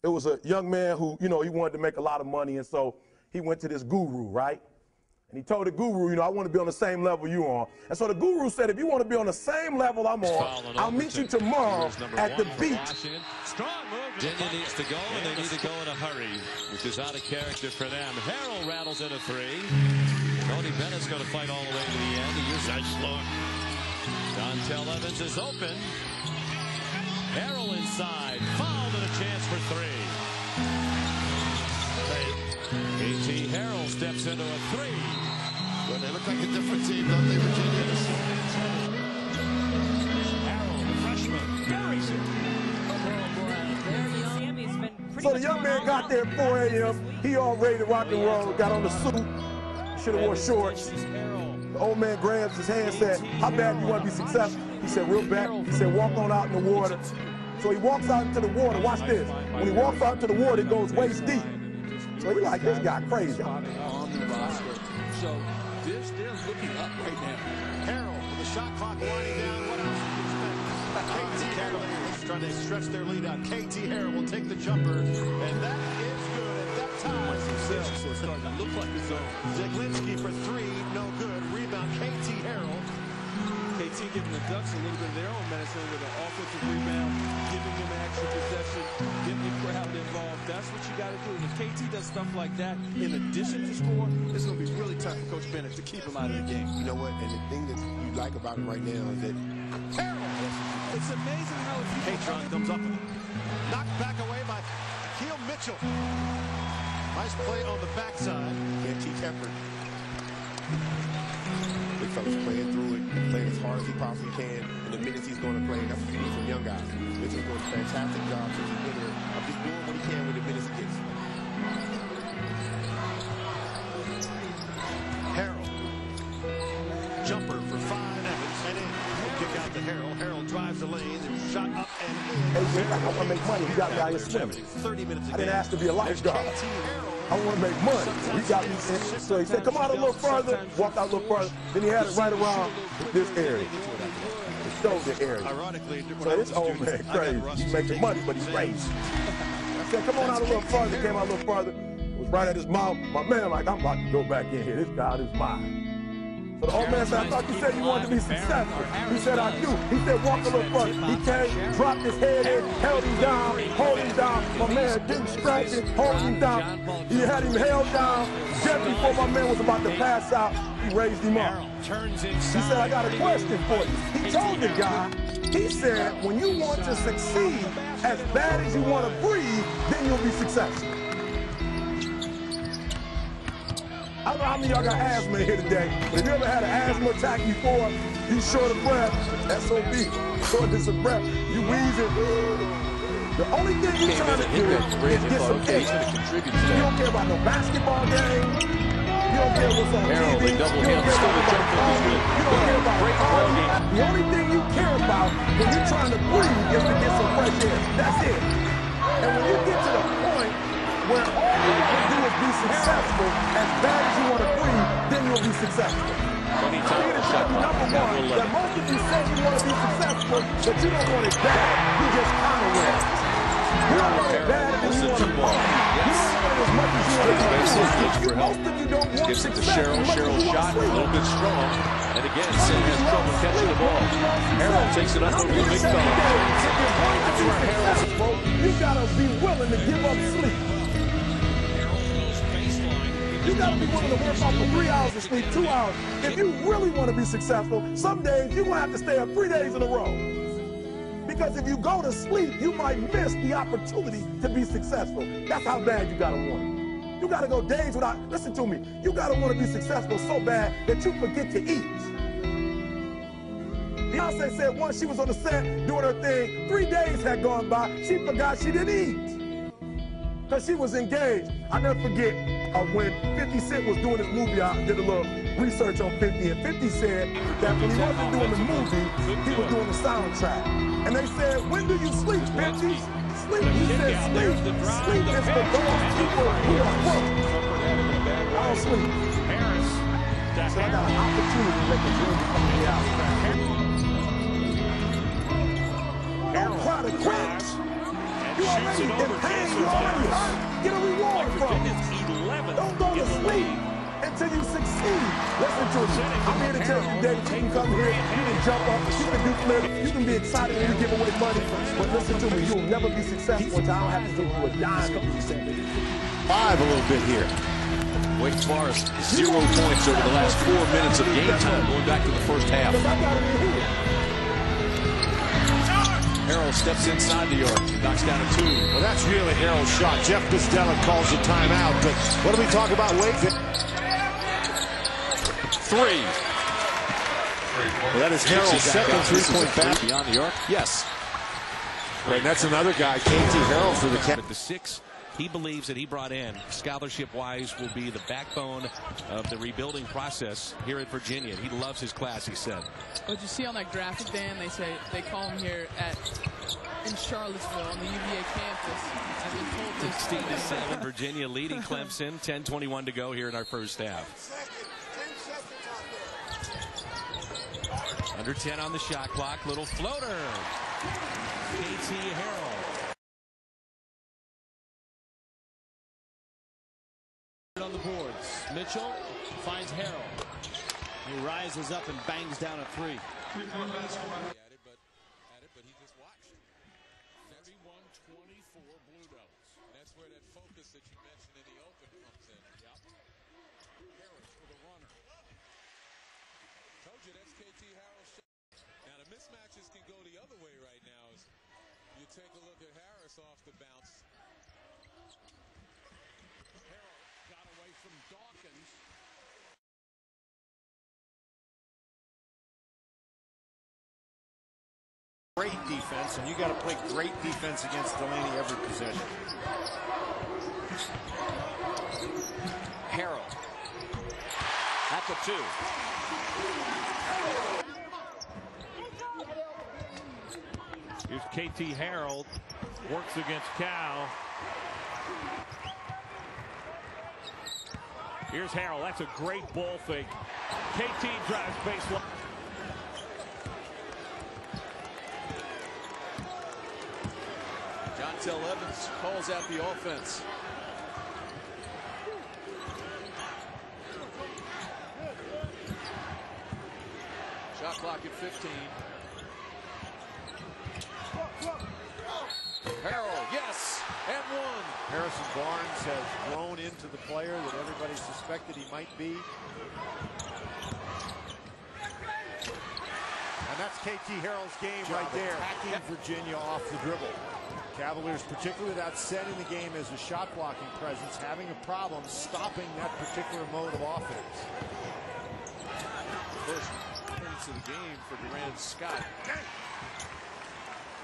it was a young man who, he wanted to make a lot of money, and so he went to this guru, right? And he told the guru, I want to be on the same level you are. And so the guru said, if you want to be on the same level I'm on, I'll meet you tomorrow at the beach. Strong move. Virginia needs to go, and they need to go in a hurry, which is out of character for them. Harrell rattles in a three. Tony Bennett's going to fight all the way to the end. He uses nice look. Dontel Evans is open. Harrell inside. Fouled and a chance for three. A.T. Harrell steps into a three. Well, they look like a different team, don't they, Virginia? Harrell, the freshman, buries it. So the young man got there at 4 a.m. He all ready to rock and roll, got on the suit, should have wore shorts. The old man grabs his hand and said, how bad do you want to be successful? He said, real bad. He said, walk on out in the water. So he walks out into the water. Watch this. When he walks out into the water, it goes waist deep. So he's like, this guy crazy. So they're looking up right now. Harrell with the shot clock winding down. What else do you expect? KT Cavaliers trying to stretch their lead out. KT Harrell will take the jumper, and that is good at that time. So it's starting to look like a zone. Zaglinski for three, no good. Rebound, KT Harrell. KT giving the Ducks a little bit of their own medicine with an offensive rebound, giving them an extra possession, getting the crowd involved. That's what you got to do. And if KT does stuff like that, in addition to score, it's going to be really tough for Coach Bennett to keep him out of the game. You know what? And the thing that you like about him right now is that Harrell. It's amazing how Patron comes up, knocked back away by Akil Mitchell. Nice play on the backside. Can't teach effort. Big fella's playing through it, playing as hard as he possibly can, and the minutes he's going to play, that's what you need from young guys. Mitchell's doing a fantastic job since he's been here of just doing what he can with the minutes he gets. Harrell. Jumper for 5. Evans and in. Kick out to Harrell. Harrell drives the lane and shot up and in. Hey, I want to make money. You got me out here swimming. 30 minutes a I didn't ask to be a lifeguard. I want to make money. He got me in. So he said, come out a little further. Walked out a little further. Then he had it right around this area. The shoulder area. So this old man crazy. He's making money, but he's crazy. I said, come on out a little further. Came out a little further. Was right at his mouth. My man like, I'm about to go back in here. This guy is mine. So the old man said, I thought you said you wanted to be successful. He said, I do. He said, walk a little further. He came, dropped his head in, held him down, hold him down. My man didn't stretch it, hold him down. He had him held down. Just before my man was about to pass out, he raised him up. He said, I got a question for you. He told the guy, he said, when you want to succeed as bad as you want to breathe, then you'll be successful. I don't know how many of y'all got asthma in here today, but if you ever had an asthma attack before, you short of breath, SOB, shortness of breath, you wheezing. The only thing you're trying to do is get some air. You don't care about no basketball game. You don't care what's on TV. You don't care about phone. You don't care about party. The only thing you care about when you're trying to breathe is to get some fresh air. That's it. And when you get to the point where all you can do is be successful, as bad as you want to breathe, then you'll be successful. I'm here to tell you, number one, that most of you say you want to be successful, but you don't want it bad. You just kind of want it. You don't want it bad and you want it more. You don't want it as much as you want it. Most of you don't want success. Harrell's shot a little bit strong. And again, Sin has trouble catching the ball. Harrell takes it up over the big fella. You got to be willing to give up sleep. You got to be willing to work out for 3 hours of sleep, 2 hours. If you really want to be successful, some days you're going to have to stay up 3 days in a row. Because if you go to sleep, you might miss the opportunity to be successful. That's how bad you got to want it. You got to go days without, listen to me, you got to want to be successful so bad that you forget to eat. Beyonce said once she was on the set doing her thing, 3 days had gone by, she forgot she didn't eat. Because she was engaged. I never forget when 50 Cent was doing his movie, I did a little research on 50, and 50 said that when he wasn't doing the movie, he was doing the soundtrack. And they said, when do you sleep, 50? Sleep. He said, sleep. Sleep is for those people who are broke. I don't sleep. So I got an opportunity to make a dream come to the outside. Don't try to quit. You already in pain. You already hurt. Get a reward from it. Don't go to sleep until you succeed. Listen to me. I'm here to tell you today, you can come here, you can jump up, you can do flips, you can be excited when you give away money, but listen to me, you'll never be successful until I don't have to give you a dime to be successful. 5 a little bit here. Wake Forest 0 points over the last 4 minutes of game time, going back to the first half. Harrell steps inside the arc, knocks down a 2. Well, that's really Harrell's shot. Jeff Bustella calls a timeout, but what do we talk about Wake? 3. Well, that is Harrell's second three-point pass. Beyond the arc? Yes. And that's another guy, KT Harrell for the Cavs. At the 6, he believes that he brought in, scholarship-wise, will be the backbone of the rebuilding process here at Virginia. He loves his class, he said. What you see on that graphic, Dan, they call him here in Charlottesville on the UVA campus. I've been told this. 16-7, Virginia leading Clemson. 10:21 to go here in our first half. Under 10 on the shot clock. Little floater. KT Harrell. On the boards. Mitchell finds Harrell. He rises up and bangs down a 3. But he just watched. 31-24 Blue Devils. That's where that focus that you mentioned in the open comes in. Yep. Harris with a runner. Told you that's KT Harrell's shot. Now the mismatches can go the other way right now. As you take a look at Harris off the bounce. Harrell got away from Dawkins. Great defense, and you got to play great defense against Delaney every possession. Harrell at the 2. Here's KT Harrell, works against Cal. Here's Harrell, that's a great ball fake. KT drives baseline. Jontel Evans calls out the offense. Shot clock at 15. Harrell, yes, and 1. Harrison Barnes has grown into the player that everybody suspected he might be. And that's KT Harrell's game right there. Attacking Virginia off the dribble. Cavaliers, particularly that setting the game as a shot blocking presence, having a problem stopping that particular mode of offense. First points of the game for Durant Scott.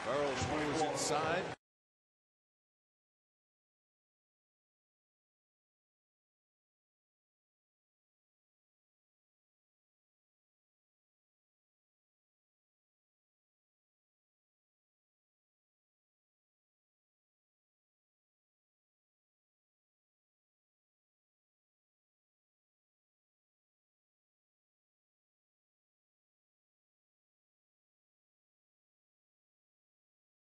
Burrows moves inside.